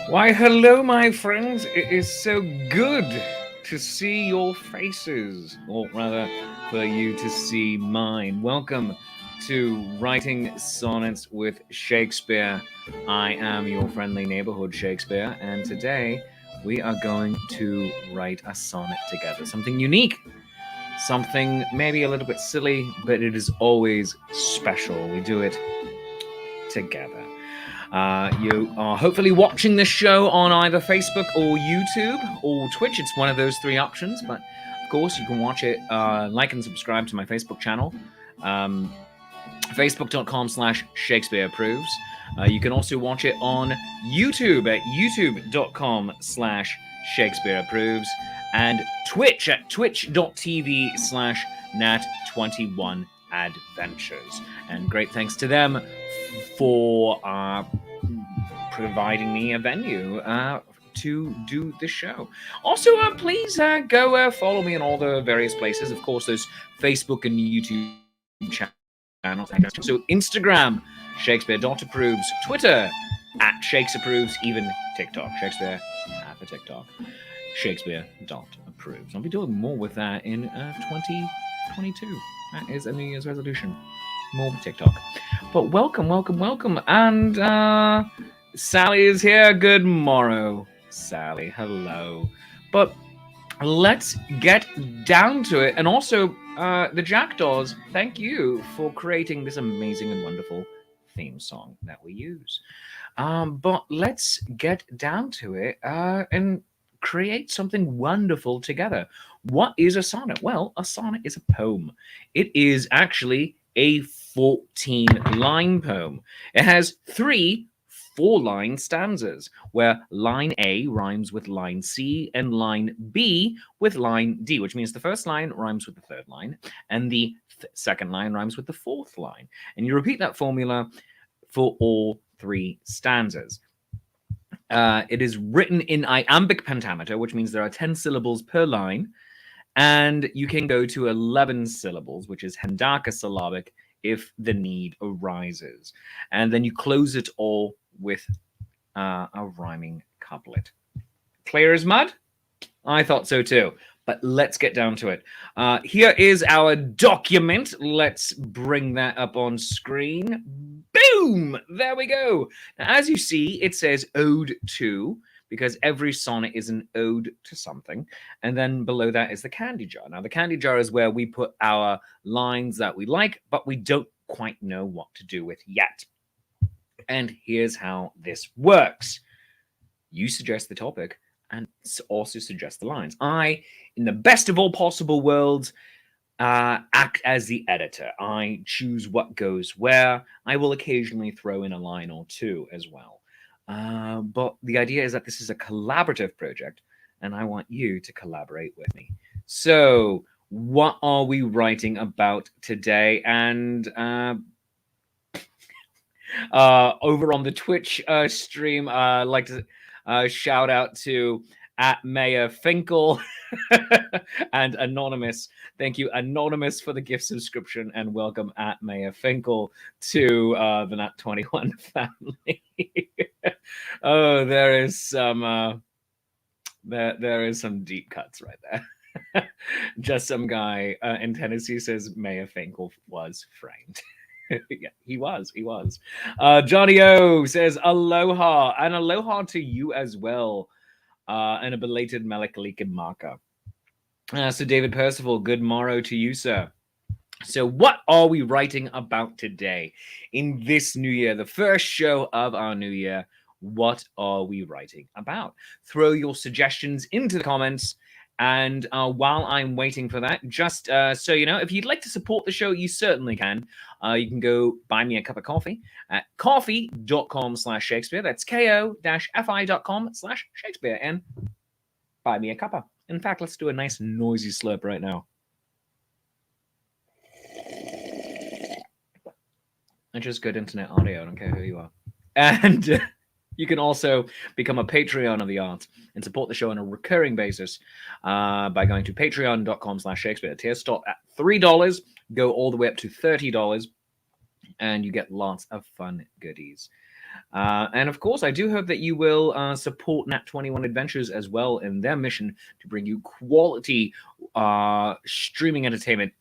Why, hello, my friends. It is so good to see your faces, or rather, for you to see mine. Welcome to Writing Sonnets with Shakespeare. I am your friendly neighborhood Shakespeare, and today we are going to write a sonnet together. Something unique, something maybe a little bit silly, but it is always special. We do it together. You are hopefully watching this show on either Facebook or YouTube or Twitch. It's one of those three options, but of course you can watch it, like and subscribe to my Facebook channel, facebook.com/Shakespeare Approves. You can also watch it on YouTube at youtube.com/Shakespeare Approves and Twitch at twitch.tv/Nat21 Adventures. And great thanks to them for providing me a venue to do this show. Also, please go follow me on all the various places. Of course, there's Facebook and YouTube channels. So Instagram, Shakespeare.approves, Twitter, at Shakesapproves, even TikTok, Shakespeare for TikTok, Shakespeare.approves. I'll be doing more with that in 2022. That is a New Year's resolution. More TikTok. But welcome. And Sally is here. Good morrow, Sally. Hello. But let's get down to it. And also, the Jackdaws, thank you for creating this amazing and wonderful theme song that we use. But let's get down to it and create something wonderful together. What is a sonnet? Well, a sonnet is a poem. It is actually a 14-line poem. It has 3 4-line stanzas, where line A rhymes with line C and line B with line D, which means the first line rhymes with the third line, and the second line rhymes with the fourth line. And you repeat that formula for all 3 stanzas. It is written in iambic pentameter, which means there are 10 syllables per line, and you can go to 11 syllables, which is hendacasyllabic, if the need arises. And then you close it all with a rhyming couplet. Clear as mud? I thought so too. But let's get down to it. Here is our document. Let's bring that up on screen. Boom! There we go. Now, as you see, it says Ode to, because every sonnet is an ode to something. And then below that is the candy jar. Now, the candy jar is where we put our lines that we like, but we don't quite know what to do with yet. And here's how this works. You suggest the topic and also suggest the lines. I, in the best of all possible worlds, act as the editor. I choose what goes where. I will occasionally throw in a line or two as well. But the idea is that this is a collaborative project, and I want you to collaborate with me. So, what are we writing about today? And over on the Twitch stream, I'd like to shout out to at Mayor Finkel and Anonymous. Thank you, Anonymous, for the gift subscription, and welcome at Mayor Finkel to the Nat21 family. Oh, there is some there is some deep cuts right there. Just some guy in Tennessee says Mayor Finkel was framed. Yeah, he was. Johnny O says aloha, and aloha to you as well, and a belated Melikalika Maka. So David Percival, good morrow to you, sir. So what are we writing about today in this new year, the first show of our new year? What are we writing about? Throw your suggestions into the comments. And while I'm waiting for that, just so you know, if you'd like to support the show, you certainly can. You can go buy me a cup of coffee at coffee.com/Shakespeare. That's ko-fi.com/Shakespeare. And buy me a cuppa. In fact, let's do a nice noisy slurp right now. It's just good internet audio. I don't care who you are. And you can also become a Patreon of the arts and support the show on a recurring basis by going to patreon.com/Shakespeare. Tiers start at $3, go all the way up to $30, and you get lots of fun goodies. And of course, I do hope that you will support Nat 21 Adventures as well in their mission to bring you quality streaming entertainment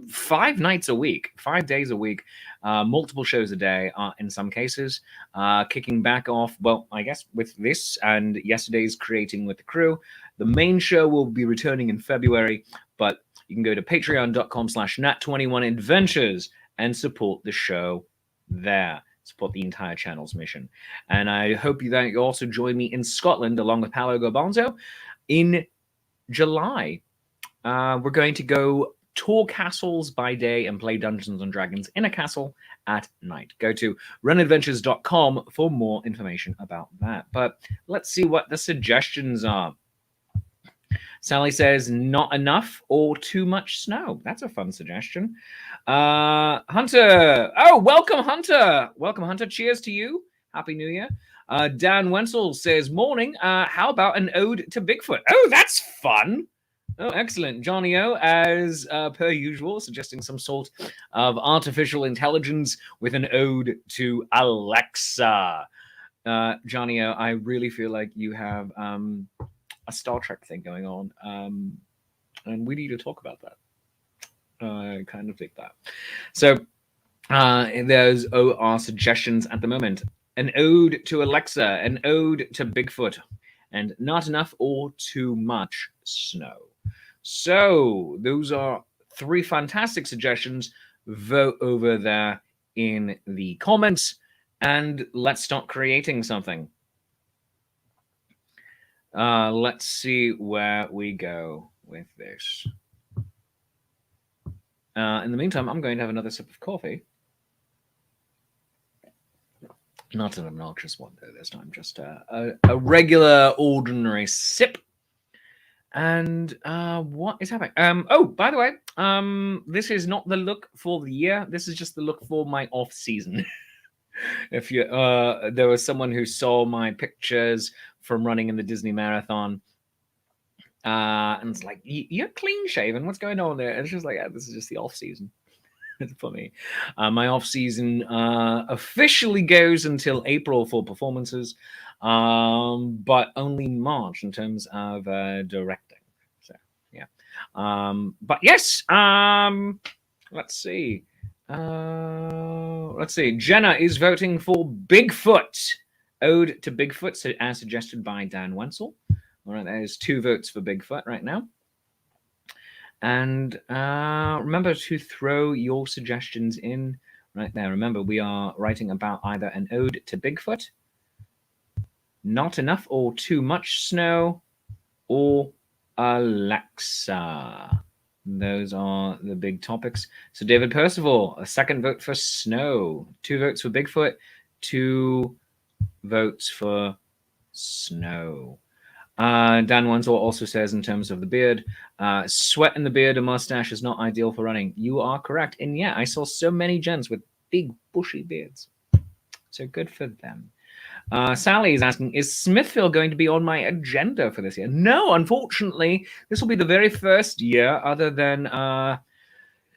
5 nights a week, 5 days a week, multiple shows a day in some cases. Kicking back off, well, I guess with this and yesterday's Creating with the Crew. The main show will be returning in February, but you can go to patreon.com/nat21adventures and support the show there. Support the entire channel's mission. And I hope that you also join me in Scotland along with Paolo Garbanzo in July. We're going to go tour castles by day and play Dungeons and Dragons in a castle at night. Go to runadventures.com for more information about that. But let's see what the suggestions are. Sally says, not enough or too much snow. That's a fun suggestion. Hunter. Oh, welcome, Hunter. Welcome, Hunter. Cheers to you. Happy New Year. Dan Wenzel says, morning. How about an ode to Bigfoot? Oh, that's fun. Oh, excellent. Johnny O, as per usual, suggesting some sort of artificial intelligence with an ode to Alexa. Johnny O, I really feel like you have a Star Trek thing going on, and we need to talk about that. I kind of think that. So there's our suggestions at the moment. An ode to Alexa, an ode to Bigfoot, and not enough or too much snow. So those are 3 fantastic suggestions. Vote over there in the comments, and let's start creating something. Let's see where we go with this. In the meantime, I'm going to have another sip of coffee. Not an obnoxious one, though, this time. Just a regular, ordinary sip. And what is happening? Oh, by the way, this is not the look for the year. This is just the look for my off season. If you, there was someone who saw my pictures from running in the Disney Marathon, and it's like, you're clean shaven. What's going on there? And it's just like, yeah, this is just the off season for me. My off season officially goes until April for performances, but only March in terms of directing. So yeah, but yes, let's see. Let's see. Jenna is voting for Bigfoot. Ode to Bigfoot, so as suggested by Dan Wenzel. All right, there's 2 votes for Bigfoot right now. And remember to throw your suggestions in right there. Remember, we are writing about either an ode to Bigfoot, not enough or too much snow, or Alexa. Those are the big topics. So David Percival, a 2nd vote for snow, 2 votes for Bigfoot, 2 votes for snow. Dan Wenzel also says, in terms of the beard, sweat in the beard and mustache is not ideal for running. You are correct. And yeah, I saw so many gents with big bushy beards. So good for them. Sally is asking, is Smithville going to be on my agenda for this year? No, unfortunately, this will be the very first year, other than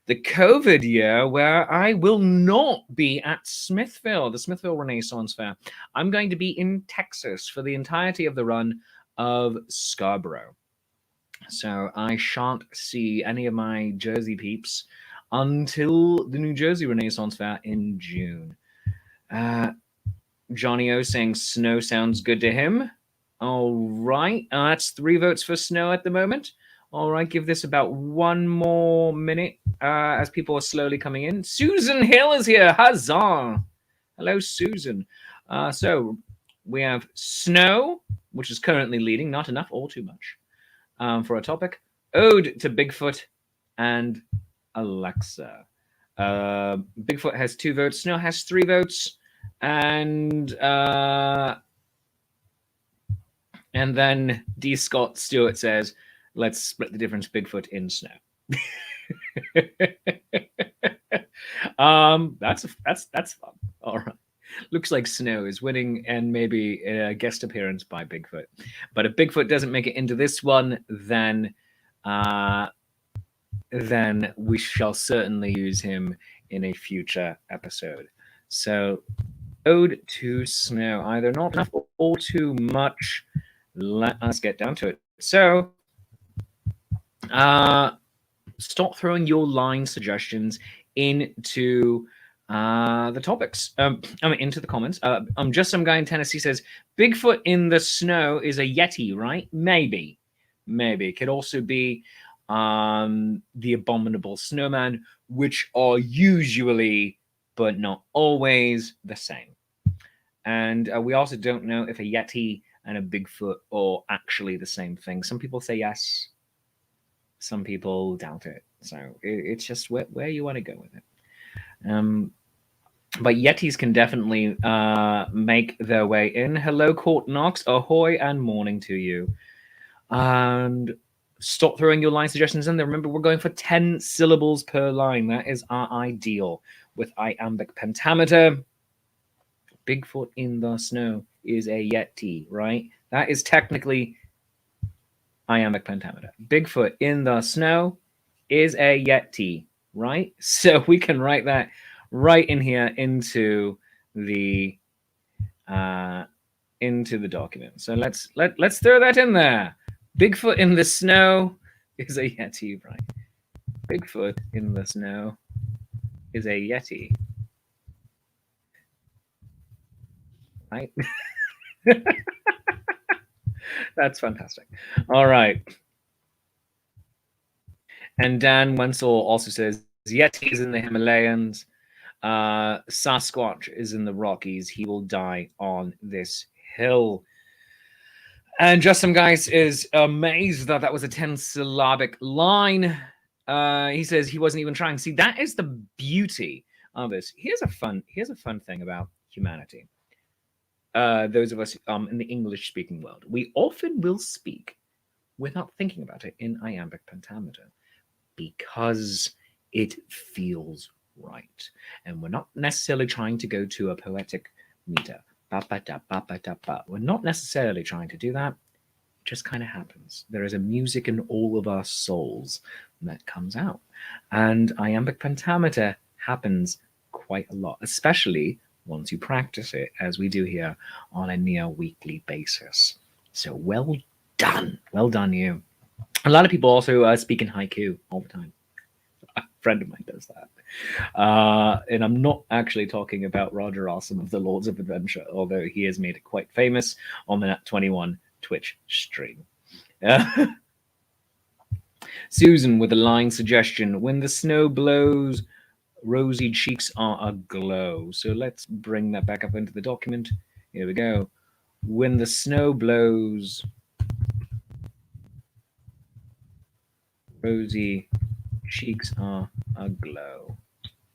the COVID year, where I will not be at Smithville, the Smithville Renaissance Fair. I'm going to be in Texas for the entirety of the run of Scarborough. So I shan't see any of my Jersey peeps until the New Jersey Renaissance Fair in June. Johnny O saying snow sounds good to him. All right. That's 3 votes for snow at the moment. All right. Give this about 1 more minute as people are slowly coming in. Susan Hill is here. Huzzah. Hello, Susan. So we have snow, which is currently leading, not enough or too much for a topic. Ode to Bigfoot and Alexa. Bigfoot has 2 votes. Snow has 3 votes. And then D. Scott Stewart says, let's split the difference, Bigfoot in snow. That's fun. All right. Looks like snow is winning, and maybe a guest appearance by Bigfoot. But if Bigfoot doesn't make it into this one, then we shall certainly use him in a future episode. So Ode to snow. Either not enough or too much. Let us get down to it. So, stop throwing your line suggestions into the topics. Into the comments. Just some guy in Tennessee says Bigfoot in the snow is a Yeti, right? Maybe. It could also be the abominable snowman, which are usually, but not always, the same. And we also don't know if a Yeti and a Bigfoot are actually the same thing. Some people say yes, some people doubt it. So it's just where you want to go with it. But Yetis can definitely make their way in. Hello, Court Knox. Ahoy and morning to you. And stop throwing your line suggestions in there. Remember, we're going for 10 syllables per line. That is our ideal with iambic pentameter. Bigfoot in the snow is a Yeti, right? That is technically iambic pentameter. Bigfoot in the snow is a Yeti, right? So we can write that right in here into the document. So let's throw that in there. Bigfoot in the snow is a Yeti, right? Bigfoot in the snow is a Yeti, right? That's fantastic. All right. And Dan Wenzel also says Yeti is in the Himalayas. Sasquatch is in the Rockies. He will die on this hill. And Just Some Guys is amazed that was a 10-syllabic line. He says he wasn't even trying. See, that is the beauty of this. Here's a fun thing about humanity. Those of us in the English-speaking world, we often will speak without thinking about it in iambic pentameter because it feels right. And we're not necessarily trying to go to a poetic meter. We're not necessarily trying to do that. It just kind of happens. There is a music in all of our souls that comes out. And iambic pentameter happens quite a lot, especially once you practice it, as we do here on a near weekly basis. So well done. Well done, you. A lot of people also speak in haiku all the time. A friend of mine does that. And I'm not actually talking about Roger Awesome of the Lords of Adventure, although he has made it quite famous on the Nat 21 Twitch stream. Susan with a line suggestion. When the snow blows, rosy cheeks are aglow. So let's bring that back up into the document. Here we go. When the snow blows, rosy cheeks are aglow.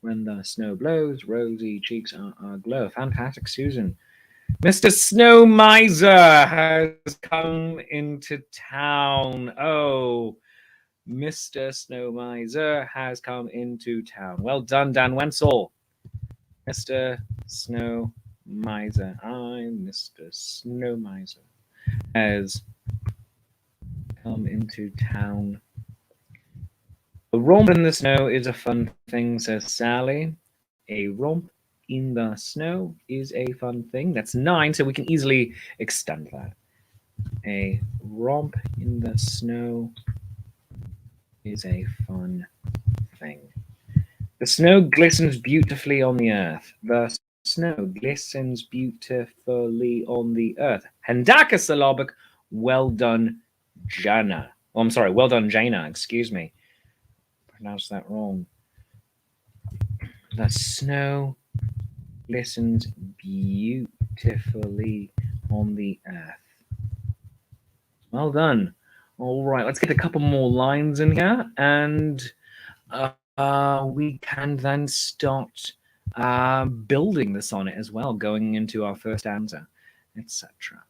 When the snow blows, rosy cheeks are aglow. Fantastic, Susan. Mr. Snow Miser has come into town. Oh, Mr. Snow Miser has come into town. Well done, Dan Wenzel. Mr. Snow Miser. I'm Mr. Snow Miser has come into town. A romp in the snow is a fun thing, says Sally. A romp in the snow is a fun thing. That's 9, so we can easily extend that. A romp in the snow is a fun thing. The snow glistens beautifully on the earth. The snow glistens beautifully on the earth. Hendaka syllabic. Well done, Jana. Oh, I'm sorry. Well done, Jana. Excuse me. Pronounced that wrong. The snow glistens beautifully on the earth. Well done. All right, let's get a couple more lines in here, and we can then start building the sonnet as well, going into our first stanza, etc.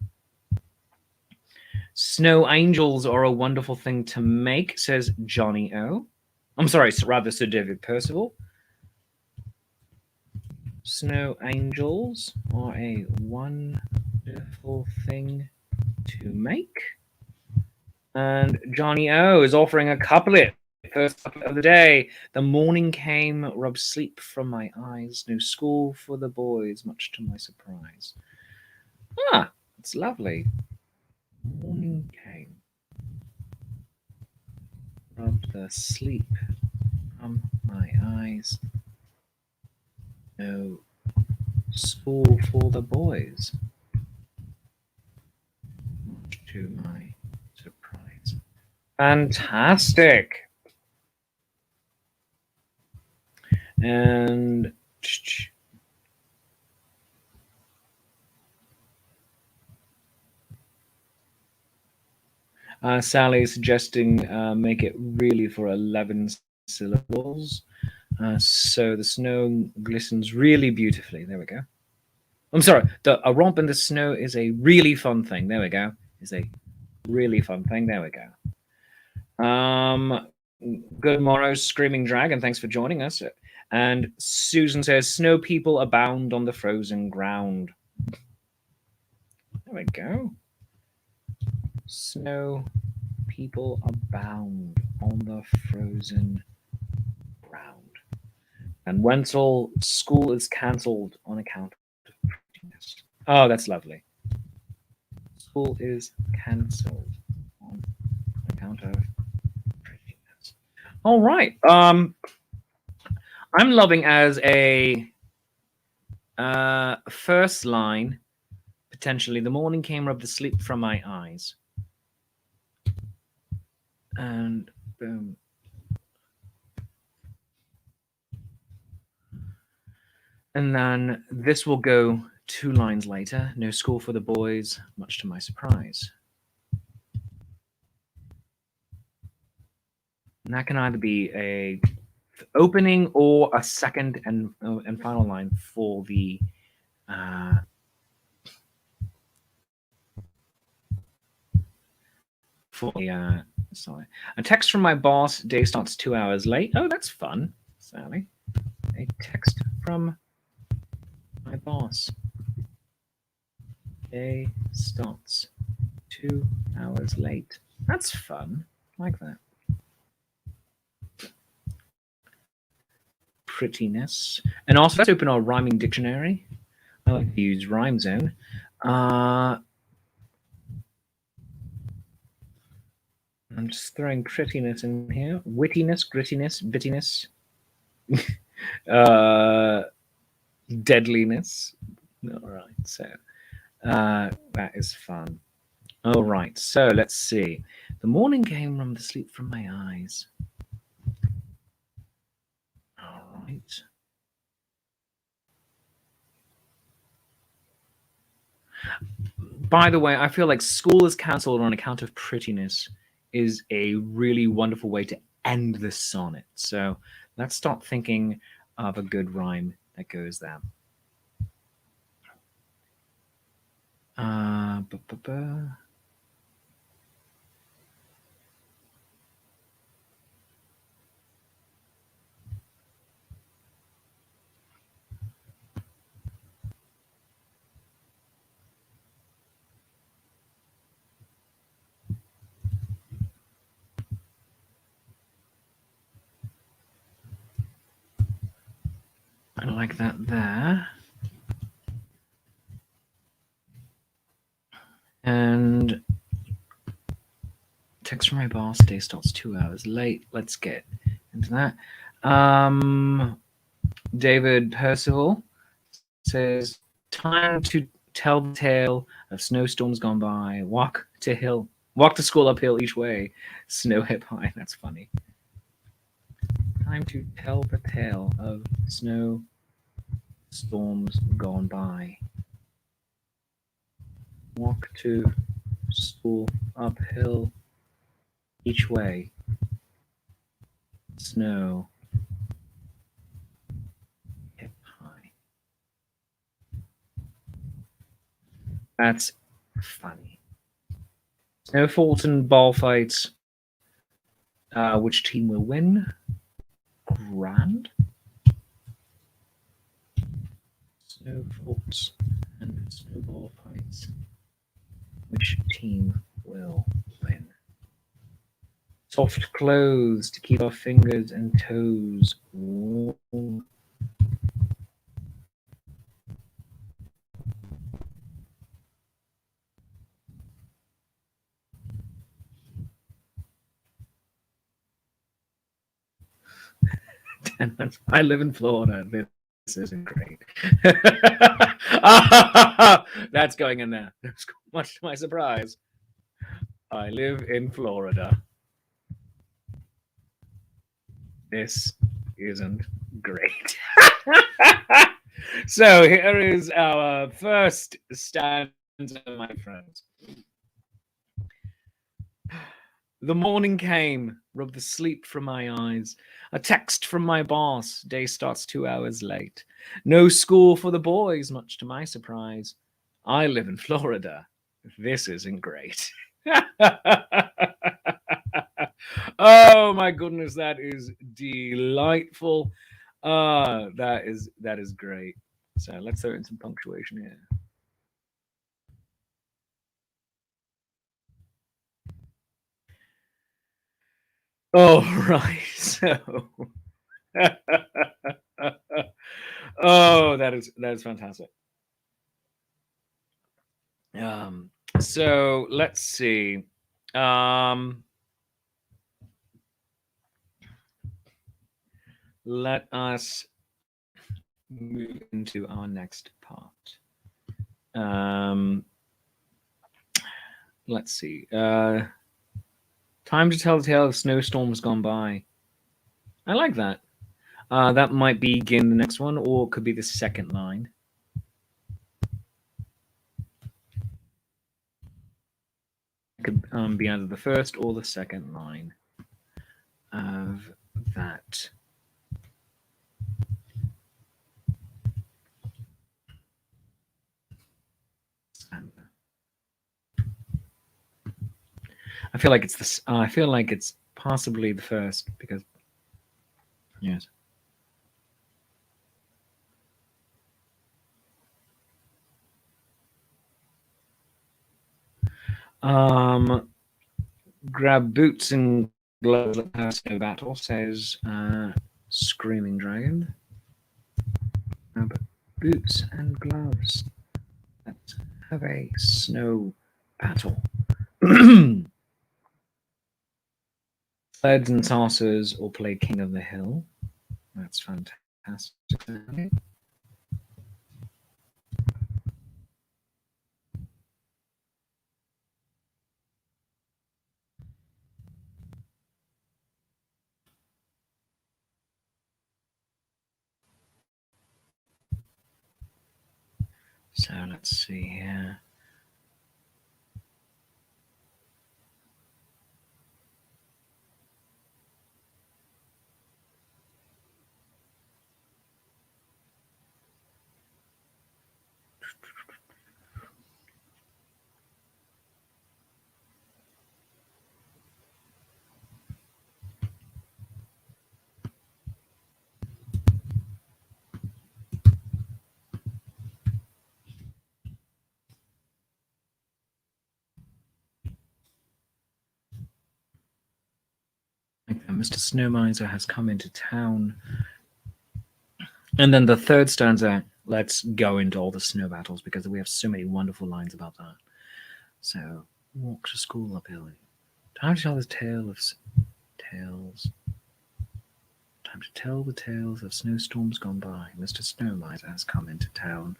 Snow angels are a wonderful thing to make, says Johnny O. I'm sorry, rather Sir David Percival. Snow angels are a wonderful thing to make. And Johnny O is offering a couplet First topic of the day. The morning came, rubbed sleep from my eyes. No school for the boys, much to my surprise. Ah, it's lovely. Morning came, rubbed the sleep from my eyes. No school for the boys, much to my surprise. Fantastic. And Sally is suggesting make it really for 11 syllables. So the snow glistens really beautifully. There we go. I'm sorry. A romp in the snow is a really fun thing. There we go. Is a really fun thing. There we go. Good morrow, Screaming Dragon. Thanks for joining us. And Susan says, snow people abound on the frozen ground. There we go. Snow people abound on the frozen ground. And Wenzel, school is cancelled on account of prettiness. Oh, that's lovely. School is cancelled on account of prettiness. All right. I'm loving as a first line, potentially, the morning came, rubbed the sleep from my eyes. And boom. And then this will go 2 lines later. No school for the boys, much to my surprise. And that can either be a opening or a second and final line for the sorry. A text from my boss. Day starts 2 hours late. Oh, that's fun, Sally. A text from my boss. Day starts 2 hours late. That's fun. I like that. Prettiness. And also, let's open our rhyming dictionary. I like to use Rhyme Zone. I'm just throwing prettiness in here. Wittiness, grittiness, bittiness, deadliness. All right, so that is fun. All right, so let's see. The morning came, from the sleep from my eyes. All right. By the way, I feel like school is cancelled on account of prettiness is a really wonderful way to end the sonnet. So let's start thinking of a good rhyme that goes there. I like that there. And text from my boss. Day starts 2 hours late. Let's get into that. David Percival says, time to tell the tale of snowstorms gone by. Walk to school uphill each way. Snow hip high. That's funny. Time to tell the tale of snow storms gone by. Walk to school uphill each way. Snow hip high. That's funny. Snow Fulton ball fights. Which team will win? Grand. Snow faults and snowball fights. Which team will win? Soft clothes to keep our fingers and toes warm. I live in Florida. This isn't great. That's going in there. Much to my surprise. I live in Florida. This isn't great. So here is our first stanza, my friends. The morning came, rubbed the sleep from my eyes. A text from my boss, day starts 2 hours late. No school for the boys, much to my surprise. I live in Florida. This isn't great. Oh my goodness, that is delightful. That is great. So let's throw in some punctuation here. Oh right, so oh that is fantastic. So let's see. Let us move into our next part. Let's see. Time to tell the tale of snowstorms gone by. I like that. That might begin the next one, or it could be the second line. It could be either the first or the second line of that. I feel like it's this. I feel like it's possibly the first because, yes. Grab boots and gloves. Let's have snow battle. Says Screaming Dragon. Grab boots and gloves. Let's have a snow battle. Sleds and saucers or play King of the Hill. That's fantastic. So let's see here. Mr. Snowmiser has come into town. And then the third stanza, let's go into all the snow battles because we have so many wonderful lines about that. So, walk to school uphill. Time to tell the tale of tales. Time to tell the tales of snowstorms gone by. Mr. Snowmiser has come into town.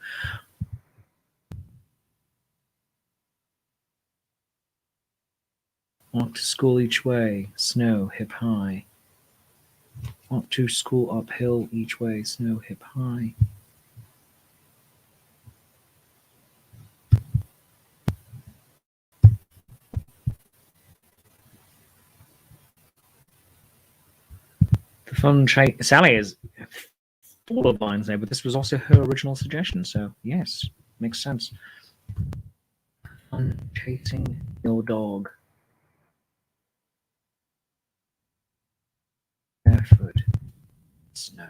Walk to school each way, snow hip high. Walk to school uphill each way, snow hip high. The fun Sally is full of lines there, but this was also her original suggestion, so yes, makes sense. Fun chasing your dog. Barefoot. Snow.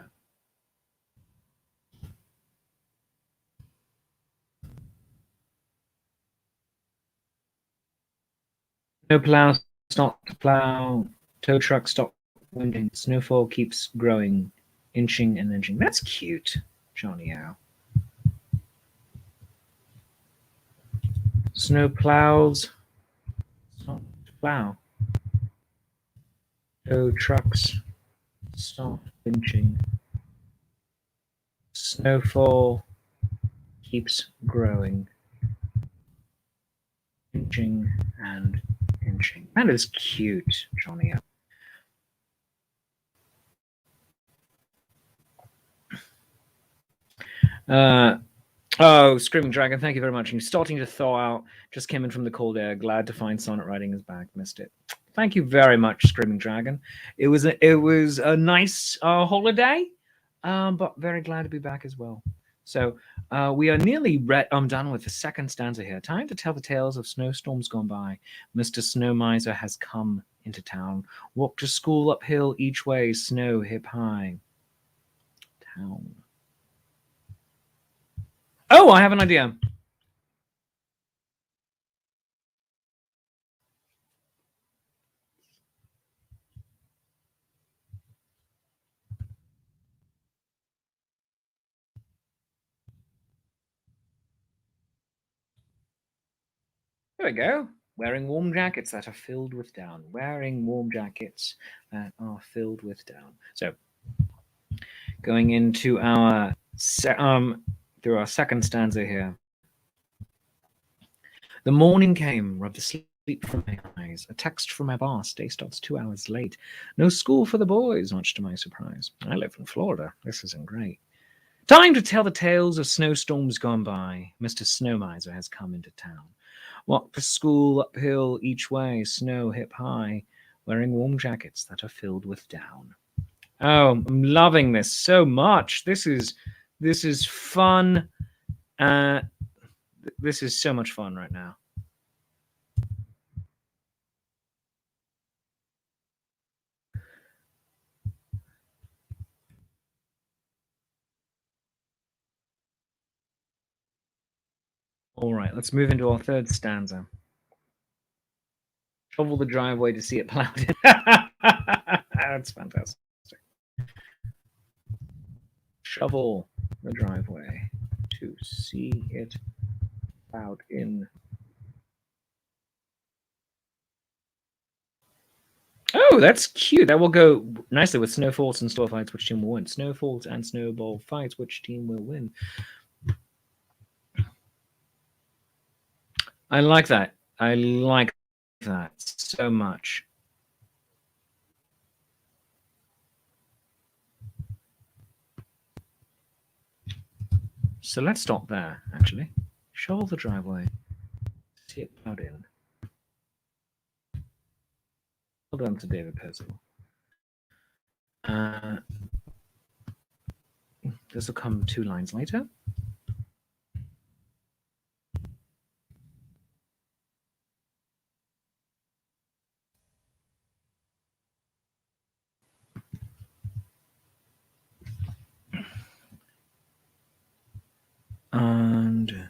No plow, not to plow. Tow truck stop winding. Snowfall keeps growing, inching and inching. That's cute, Johnny Owl. Snow plows. Stop plow. Tow trucks stop inching. Snowfall keeps growing, inching and inching. That is cute, Johnny. Oh, Screaming Dragon, thank you very much. And starting to thaw out. Just came in from the cold air. Glad to find sonnet writing is back. Missed it. Thank you very much, Screaming Dragon. It was a nice holiday, but very glad to be back as well. So we are nearly done with the second stanza here. Time to tell the tales of snowstorms gone by. Mr. Snow Miser has come into town. Walked to school uphill each way, snow hip high. Town. Oh, I have an idea. There we go. Wearing warm jackets that are filled with down. Wearing warm jackets that are filled with down. So, going into our through our second stanza here. The morning came, rubbed the sleep from my eyes. A text from my boss. Day starts 2 hours late. No school for the boys, much to my surprise. I live in Florida. This isn't great. Time to tell the tales of snowstorms gone by. Mr. Snow Miser has come into town. Walk to school uphill each way, snow hip high, wearing warm jackets that are filled with down. Oh, I'm loving this so much. This is fun. This is so much fun right now. All right, let's move into our third stanza. Shovel the driveway to see it plowed in. That's fantastic. Shovel the driveway to see it plowed in. Oh, that's cute. That will go nicely with snowfalls and snowball fights. Which team will win? Snowfalls and snowball fights. Which team will win? I like that. I like that so much. So let's stop there, actually. Shovel the driveway. See it plowed in. Well done to David Percival. This will come 2 lines later. And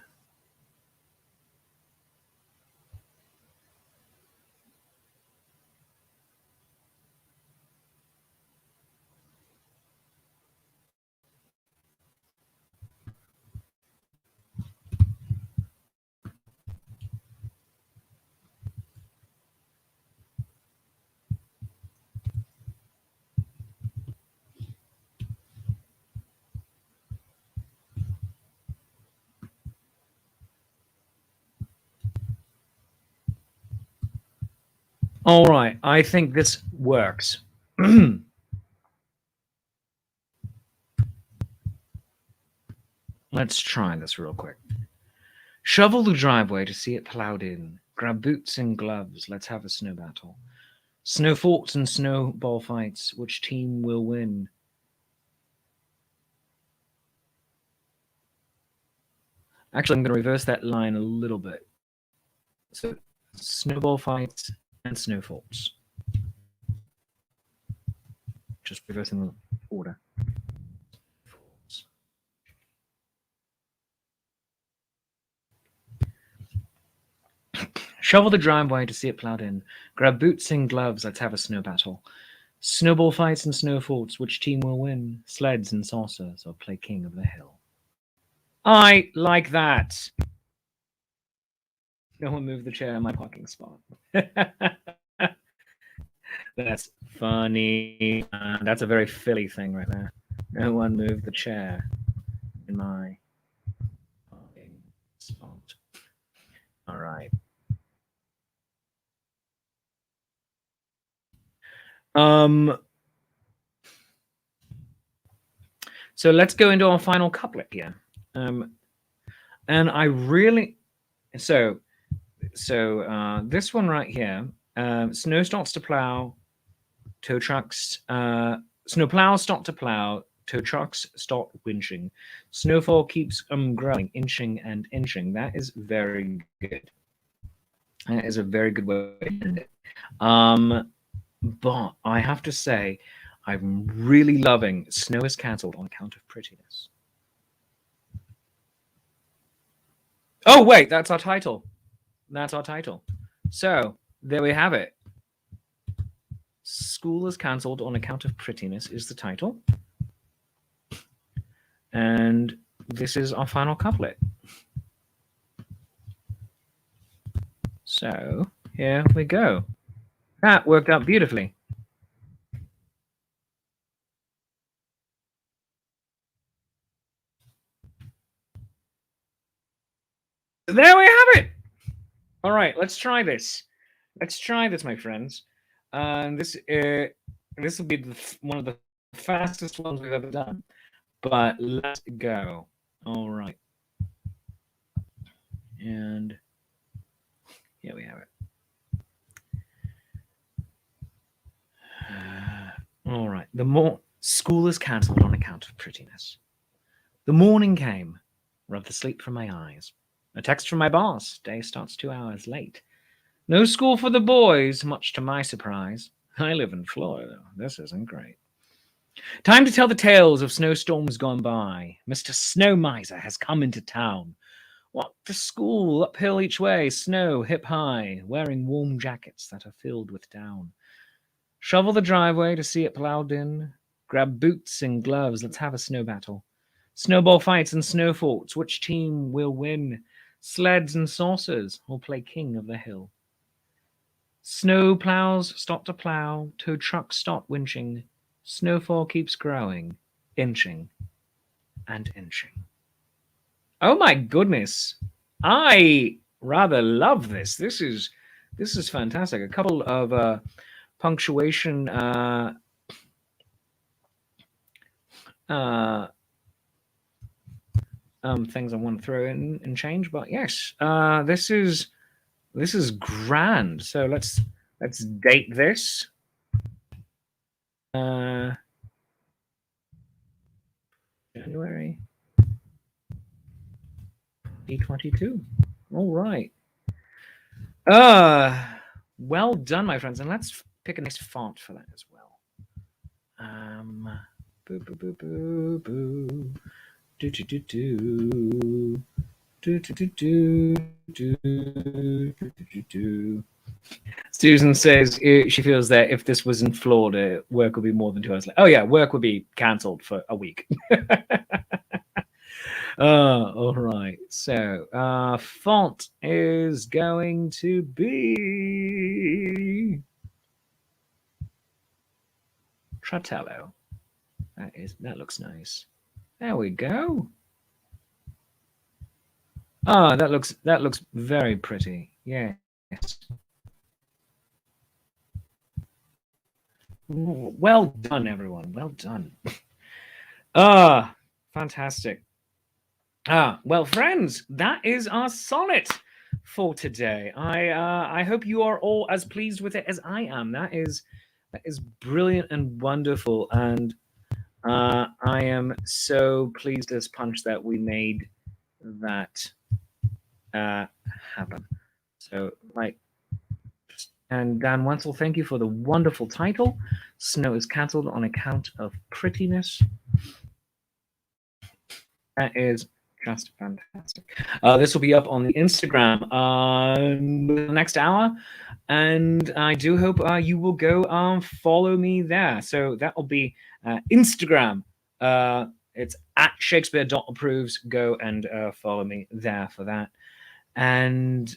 all right, I think this works. Let's try this real quick. Shovel the driveway to see it plowed in. Grab boots and gloves. Let's have a snow battle. Snow forts and snowball fights. Which team will win? Actually, I'm going to reverse that line a little bit. So, snowball fights and snow forts. Just reversing the order. Shovel the driveway to see it plowed in. Grab boots and gloves, let's have a snow battle. Snowball fights and snow forts, which team will win? Sleds and saucers, or play king of the hill? I like that. No one move the chair in my parking spot. That's funny. That's a very Philly thing right there. No one move the chair in my parking spot. All right. So let's go into our final couplet here. And I really so this one right here. Snow starts to plow, tow trucks. Snow plows stop to plow, tow trucks start winching. Snowfall keeps growing, inching and inching. That is very good. That is a very good way to end it. But I have to say, I'm really loving Snow is Cancelled on Account of Prettiness. Oh, wait, that's our title. That's our title. So there we have it. School is Cancelled on Account of Prettiness is the title. And this is our final couplet. So here we go. That worked out beautifully. There we have it. All right, let's try this. Let's try this, my friends. This will be one of the fastest ones we've ever done. But let's go. All right. And here we have it. All right. School is cancelled on account of prettiness. The morning came, rubbed the sleep from my eyes. A text from my boss. Day starts 2 hours late. No school for the boys, much to my surprise. I live in Florida. This isn't great. Time to tell the tales of snowstorms gone by. Mr. Snow Miser has come into town. What to school, uphill each way, snow hip high, wearing warm jackets that are filled with down. Shovel the driveway to see it plowed in. Grab boots and gloves, let's have a snow battle. Snowball fights and snow forts, which team will win? Sleds and saucers, or play king of the hill. Snow plows stop to plow, tow trucks start winching. Snowfall keeps growing, inching and inching. Oh my goodness. I rather love this. This is fantastic. A couple of punctuation things I want to throw in and change, but yes, this is grand. So let's date this. January 2022. All right. Well done, my friends, and let's pick a nice font for that as well. Boo boo boo boo boo. Do do do do. Do do do do do do do. Susan says she feels that if this was in Florida, work would be more than 2 hours late. Oh yeah, work would be cancelled for a week. All right. So font is going to be Tratello. That looks nice. There we go. Ah, that looks very pretty. Yes. Well done, everyone. Well done. Fantastic. Well, friends, that is our sonnet for today. I hope you are all as pleased with it as I am. That is brilliant and wonderful, and I am so pleased as punch that we made that happen. So, and Dan Wenzel, thank you for the wonderful title. Snow is cancelled on account of prettiness. That is Just fantastic. This will be up on the Instagram within the next hour, and I do hope you will go follow me there. So that will be Instagram. It's at Shakespeare.approves. Go and follow me there for that. And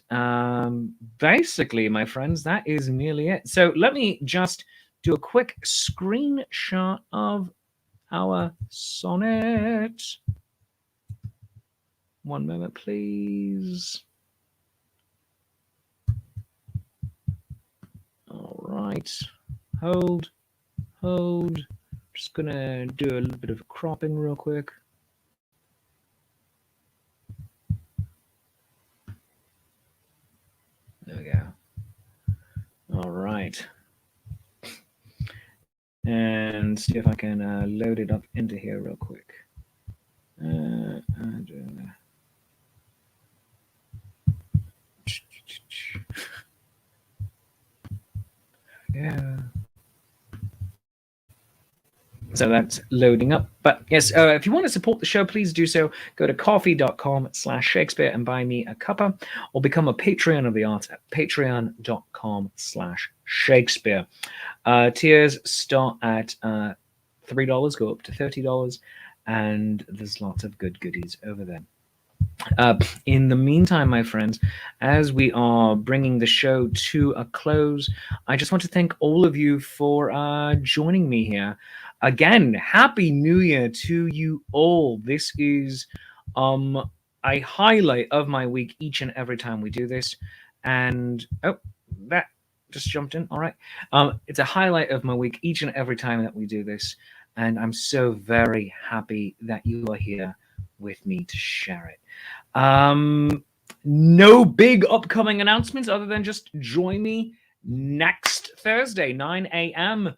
basically, my friends, that is nearly it. So let me just do a quick screenshot of our sonnet. One moment, please. All right. Hold. Just gonna do a little bit of cropping real quick. There we go. All right. And see if I can load it up into here real quick. Yeah. So that's loading up. But yes, if you want to support the show, please do so. Go to coffee.com/Shakespeare and buy me a cuppa, or become a Patreon of the Arts at patreon.com/Shakespeare. Tiers start at $3, go up to $30, and there's lots of good goodies over there. In the meantime, my friends, as we are bringing the show to a close, I just want to thank all of you for joining me here. Again, Happy New Year to you all. This is a highlight of my week each and every time we do this. And, oh, that just jumped in. All right. It's a highlight of my week each and every time that we do this. And I'm so very happy that you are here with me to share it. No big upcoming announcements other than just join me next Thursday, 9 a.m.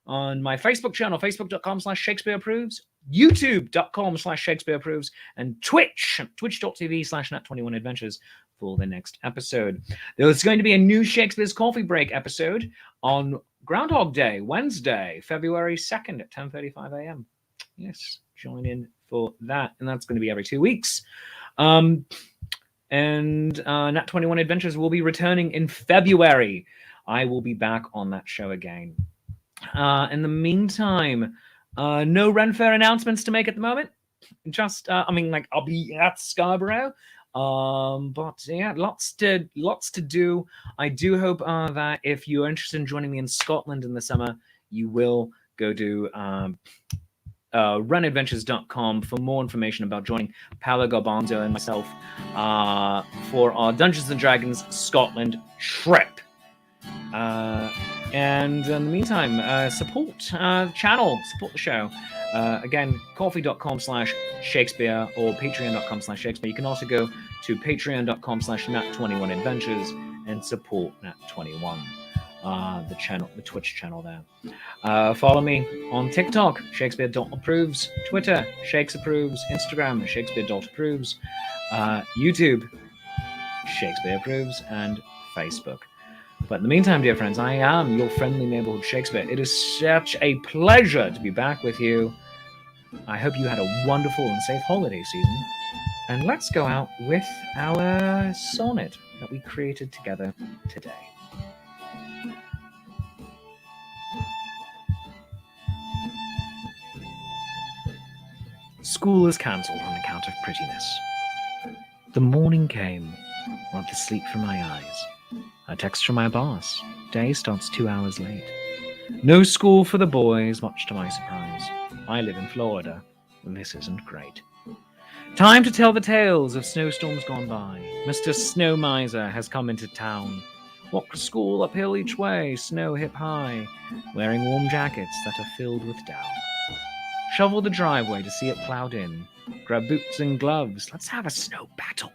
on my Facebook channel, facebook.com/Shakespeare Approves, youtube.com/Shakespeare Approves, and twitch.tv/Nat21 Adventures for the next episode. There's going to be a new Shakespeare's Coffee Break episode on Groundhog Day, Wednesday, February 2nd at 10:35 a.m. Yes, join in for that. And that's going to be every 2 weeks. And Nat21 Adventures will be returning in February. I will be back on that show again. In the meantime, no Ren Fair announcements to make at the moment. Just, I'll be at Scarborough. But yeah, lots to do. I do hope that if you're interested in joining me in Scotland in the summer, you will go to runadventures.com for more information about joining Paolo Garbanzo and myself for our Dungeons & Dragons Scotland trip. And in the meantime, support the channel, support the show. Again, coffee.com/Shakespeare or patreon.com/Shakespeare. You can also go to patreon.com/Nat21 Adventures and support Nat21, the Twitch channel there. Follow me on TikTok, Shakespeare.approves, Twitter, Shakes Approves, Instagram, Shakespeare.approves, YouTube, Shakespeare Approves, and Facebook. But in the meantime, dear friends, I am your friendly neighborhood Shakespeare. It is such a pleasure to be back with you. I hope you had a wonderful and safe holiday season. And let's go out with our sonnet that we created together today. School is cancelled on account of prettiness. The morning came, rubbed the sleep from my eyes. A text from my boss. Day starts 2 hours late. No school for the boys, much to my surprise. I live in Florida, and this isn't great. Time to tell the tales of snowstorms gone by. Mr. Snow Miser has come into town. Walk to school uphill each way, snow hip high, wearing warm jackets that are filled with down. Shovel the driveway to see it plowed in. Grab boots and gloves, let's have a snow battle.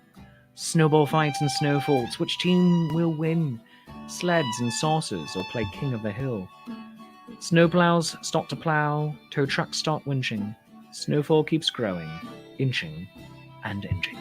Snowball fights and snowfalls, which team will win? Sleds and saucers, or play king of the hill? Snowplows stop to plow, tow trucks start winching. Snowfall keeps growing, inching and inching.